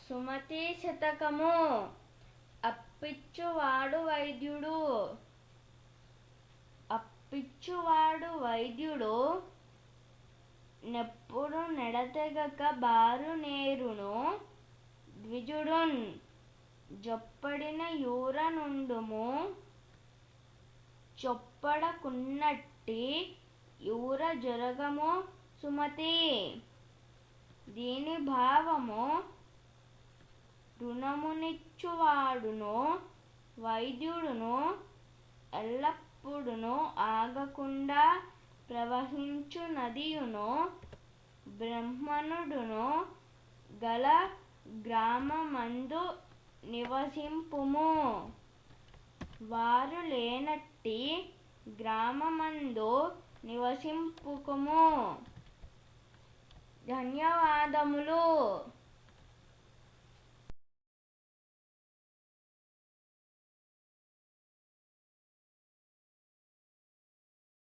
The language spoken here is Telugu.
సుమతి శతకము. అప్పిచ్చువాడు వైద్యుడు. అప్పిచ్చువాడు వైద్యుడు నెప్పుడు నెడతెగక బారు నేరును ద్విజుడున్ జొప్పడిన యూర నుండుము చొప్పడకున్నట్టి యూర జొరగము సుమతి. దీని భావము రుణమునిచ్చువాడును వైద్యుడును ఎల్లప్పుడును ఆగకుండా ప్రవహించు నదియును బ్రాహ్మణుడును గల గ్రామమందు నివసింపుము. వారు లేనట్టి గ్రామమందు నివసింపుకుము. ధన్యవాదములు.